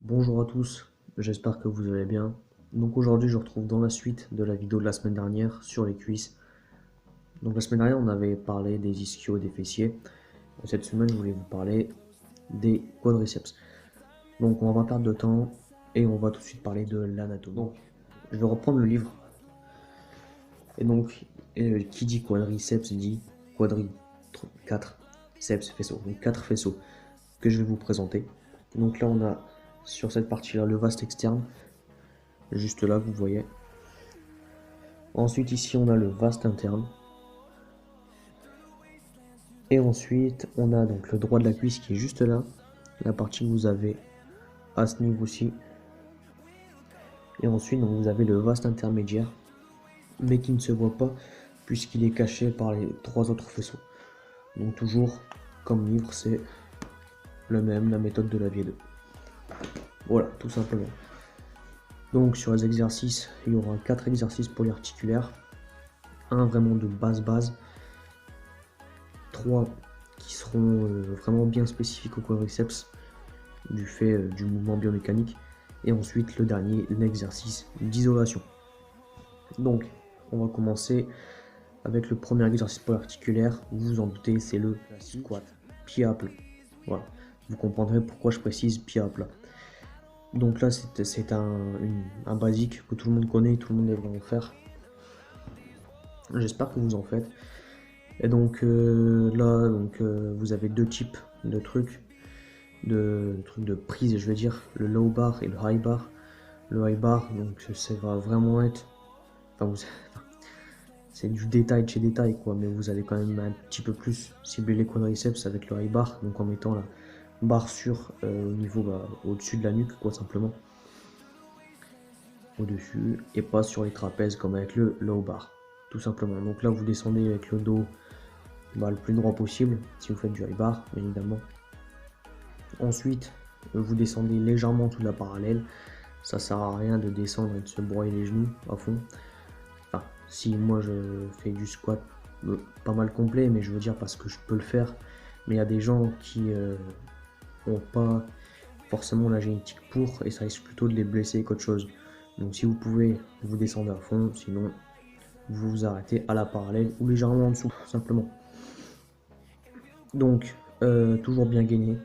Bonjour à tous, j'espère que vous allez bien. Donc aujourd'hui je retrouve dans la suite de la vidéo de la semaine dernière sur les cuisses. Donc la semaine dernière on avait parlé des ischios et des fessiers. Cette semaine je voulais vous parler des quadriceps. Donc on va pas perdre de temps et on va tout de suite parler de l'anatomie. Donc je vais reprendre le livre. Et donc qui dit quadriceps dit quadri 4 ceps faisceaux. Donc 4 faisceaux que je vais vous présenter. Donc là on a sur cette partie là le vaste externe. Juste là, vous voyez. Ensuite, ici, on a le vaste interne. Et ensuite, on a donc le droit de la cuisse qui est juste là. La partie que vous avez à ce niveau-ci. Et ensuite, donc, vous avez le vaste intermédiaire. Mais qui ne se voit pas puisqu'il est caché par les 3 autres faisceaux. Donc toujours, comme livre, c'est le même, la méthode de Lavier 2. Voilà, tout simplement. Donc sur les exercices, il y aura 4 exercices polyarticulaires. Un vraiment de base. 3 qui seront vraiment bien spécifiques au quadriceps du fait du mouvement biomécanique. Et ensuite le dernier, l'exercice d'isolation. Donc on va commencer avec le premier exercice polyarticulaire. Vous vous en doutez, c'est le squat, pied à plat. Voilà, vous comprendrez pourquoi je précise pied à plat. Donc là c'est un basique que tout le monde connaît, tout le monde devrait en faire. J'espère que vous en faites. Et donc là vous avez deux types de trucs de prise, je veux dire, le low bar et le high bar. Le high bar, donc ça va vraiment être, c'est du détail de chez détail quoi, mais vous allez quand même un petit peu plus cibler les quadriceps avec le high bar, donc en mettant la barre sur au niveau au-dessus de la nuque quoi, simplement au-dessus, et pas sur les trapèzes comme avec le low bar, tout simplement. Donc là vous descendez avec le dos le plus droit possible si vous faites du high bar, bien évidemment. Ensuite, vous descendez légèrement sous la parallèle. Ça sert à rien de descendre et de se broyer les genoux à fond. Enfin, si moi je fais du squat pas mal complet, mais je veux dire parce que je peux le faire. Mais il y a des gens qui n'ont pas forcément la génétique pour, et ça risque plutôt de les blesser qu'autre chose. Donc si vous pouvez, vous descendez à fond, sinon vous vous arrêtez à la parallèle ou légèrement en dessous, simplement. Donc, toujours bien gainé,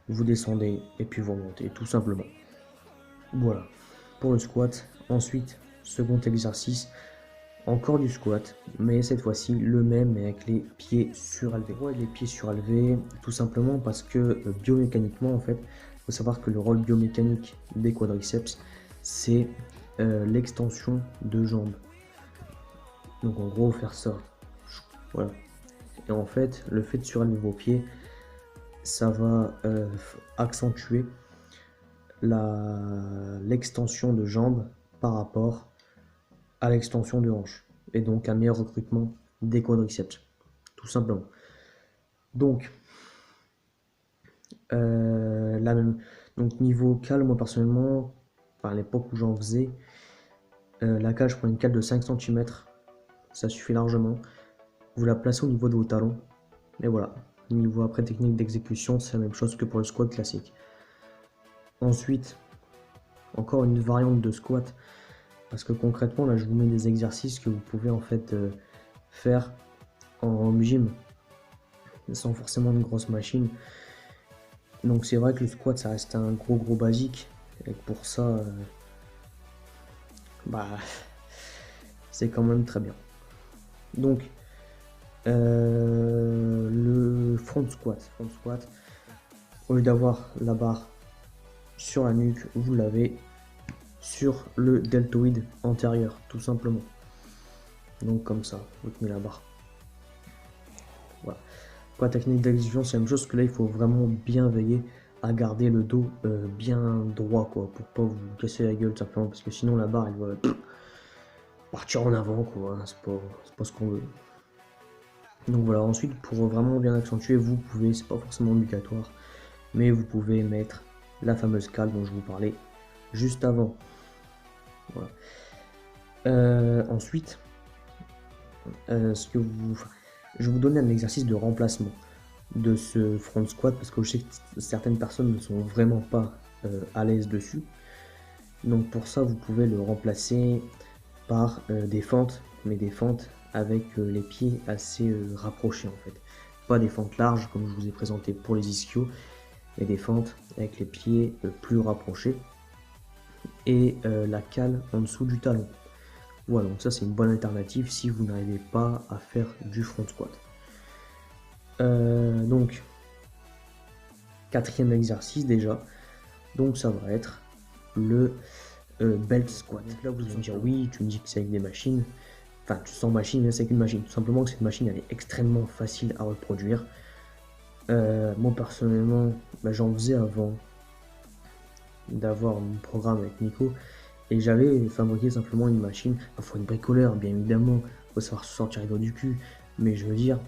vous descendez et puis vous remontez, tout simplement. Voilà, pour le squat. Ensuite, second exercice, encore du squat, mais cette fois-ci le même mais avec les pieds surélevés. Pourquoi les pieds surélevés? Tout simplement parce que biomécaniquement, en fait, il faut savoir que le rôle biomécanique des quadriceps, c'est l'extension de jambes. Donc en gros, faire ça. Voilà. Et en fait, le fait de surélever vos pieds, ça va accentuer l'extension de jambes par rapport à l'extension de hanches, et donc un meilleur recrutement des quadriceps, tout simplement. Donc, donc niveau cale, moi personnellement, à l'époque où j'en faisais, la cale, je prends une cale de 5 cm, ça suffit largement. Vous la placez au niveau de vos talons, et voilà. Niveau après technique d'exécution, c'est la même chose que pour le squat classique. Ensuite, encore une variante de squat, parce que concrètement là je vous mets des exercices que vous pouvez en fait faire en gym sans forcément une grosse machine. Donc c'est vrai que le squat ça reste un gros basique, et pour ça c'est quand même très bien. Donc le front squat, au lieu d'avoir la barre sur la nuque, vous l'avez sur le deltoïde antérieur, tout simplement. Donc comme ça, vous tenez la barre. Voilà. Pour la technique d'exécution, c'est la même chose, que là il faut vraiment bien veiller à garder le dos bien droit quoi, pour pas vous casser la gueule simplement, parce que sinon la barre elle va partir en avant quoi, c'est pas ce qu'on veut. Donc voilà, ensuite pour vraiment bien accentuer, vous pouvez, c'est pas forcément obligatoire, mais vous pouvez mettre la fameuse cale dont je vous parlais juste avant. Voilà. Ensuite, je vais vous donner un exercice de remplacement de ce front squat, parce que je sais que certaines personnes ne sont vraiment pas à l'aise dessus. Donc pour ça, vous pouvez le remplacer par des fentes, mais des fentes avec les pieds assez rapprochés en fait. Pas des fentes larges comme je vous ai présenté pour les ischios, mais des fentes avec les pieds plus rapprochés et la cale en dessous du talon. Voilà, donc ça c'est une bonne alternative si vous n'arrivez pas à faire du front squat. Donc, quatrième exercice déjà, donc ça va être le belt squat. Donc là vous allez me dire oui, tu me dis que c'est avec des machines, enfin tu sens machine, mais c'est qu'une machine. Tout simplement que cette machine elle est extrêmement facile à reproduire. Moi personnellement, j'en faisais avant d'avoir mon programme avec Nico et j'avais fabriqué simplement une machine. Il faut être bricoleur bien évidemment, il faut savoir se sortir les doigts du cul, mais je veux dire,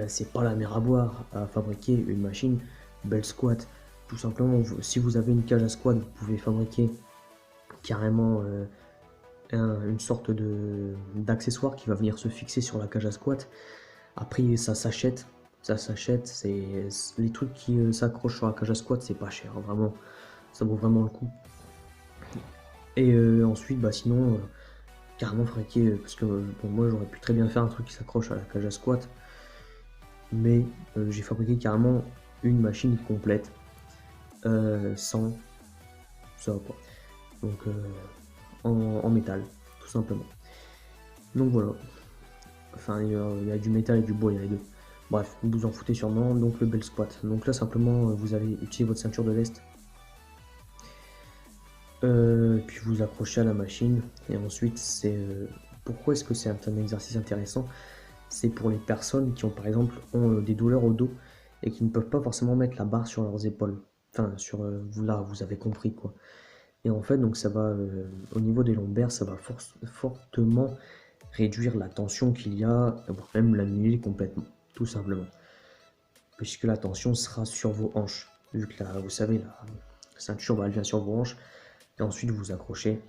c'est pas la mer à boire à fabriquer une machine belt squat. Tout simplement, si vous avez une cage à squat, vous pouvez fabriquer carrément une sorte d'accessoire qui va venir se fixer sur la cage à squat. Après, ça s'achète, c'est les trucs qui s'accrochent sur la cage à squat, c'est pas cher, vraiment, ça vaut vraiment le coup. Et ensuite, sinon, carrément fabriquer, parce que bon, moi j'aurais pu très bien faire un truc qui s'accroche à la cage à squat, mais j'ai fabriqué carrément une machine complète sans ça quoi. Donc en métal, tout simplement. Donc voilà. Enfin, il y a du métal et du bois, il y a les deux. Bref, vous vous en foutez sûrement. Donc le belt squat. Donc là simplement, vous allez utiliser votre ceinture de lest. Puis vous accrochez à la machine. Et ensuite, c'est pourquoi est-ce que c'est un exercice intéressant? C'est pour les personnes qui ont par exemple des douleurs au dos et qui ne peuvent pas forcément mettre la barre sur leurs épaules. Enfin, sur là, vous avez compris quoi. Et en fait, donc ça va au niveau des lombaires, ça va fortement réduire la tension qu'il y a, voire même l'annuler complètement, tout simplement. Puisque la tension sera sur vos hanches. Vu que là, vous savez, la ceinture va venir sur vos hanches. Et ensuite, vous accrochez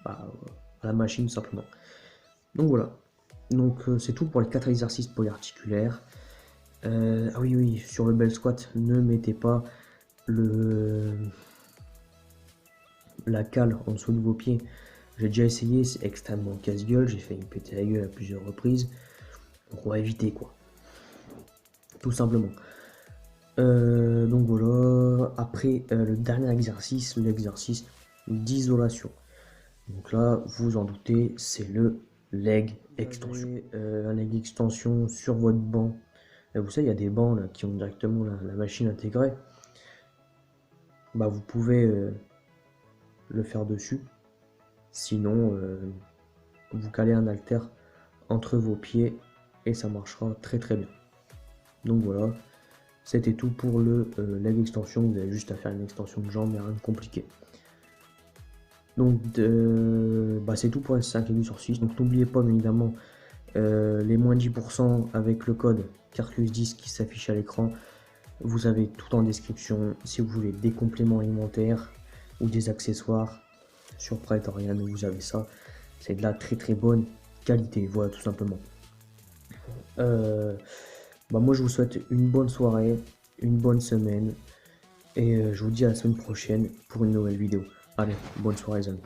à la machine simplement. Donc voilà. Donc c'est tout pour les 4 exercices polyarticulaires. Ah oui, sur le belt squat, ne mettez pas la cale en dessous de vos pieds. J'ai déjà essayé, c'est extrêmement casse-gueule, j'ai fait me péter la gueule à plusieurs reprises. Donc on va éviter quoi. Tout simplement. Donc voilà. Après le dernier exercice, l'exercice d'isolation. Donc là, vous en doutez, c'est le leg extension. Un leg extension sur votre banc. Et vous savez, il y a des bancs là, qui ont directement la machine intégrée. Vous pouvez le faire dessus. Sinon, vous calez un halter entre vos pieds et ça marchera très très bien. Donc voilà, c'était tout pour le leg extension. Vous avez juste à faire une extension de jambe, il n'y a rien de compliqué. Donc c'est tout pour les 5 aigus sur 6. Donc n'oubliez pas bien évidemment les moins 10% avec le code Carcus10 qui s'affiche à l'écran. Vous avez tout en description si vous voulez des compléments alimentaires ou des accessoires. Sur Praetorian, vous avez ça. C'est de la très très bonne qualité, voilà tout simplement. Moi je vous souhaite une bonne soirée, une bonne semaine et je vous dis à la semaine prochaine pour une nouvelle vidéo. Allez, bonne soirée les amis.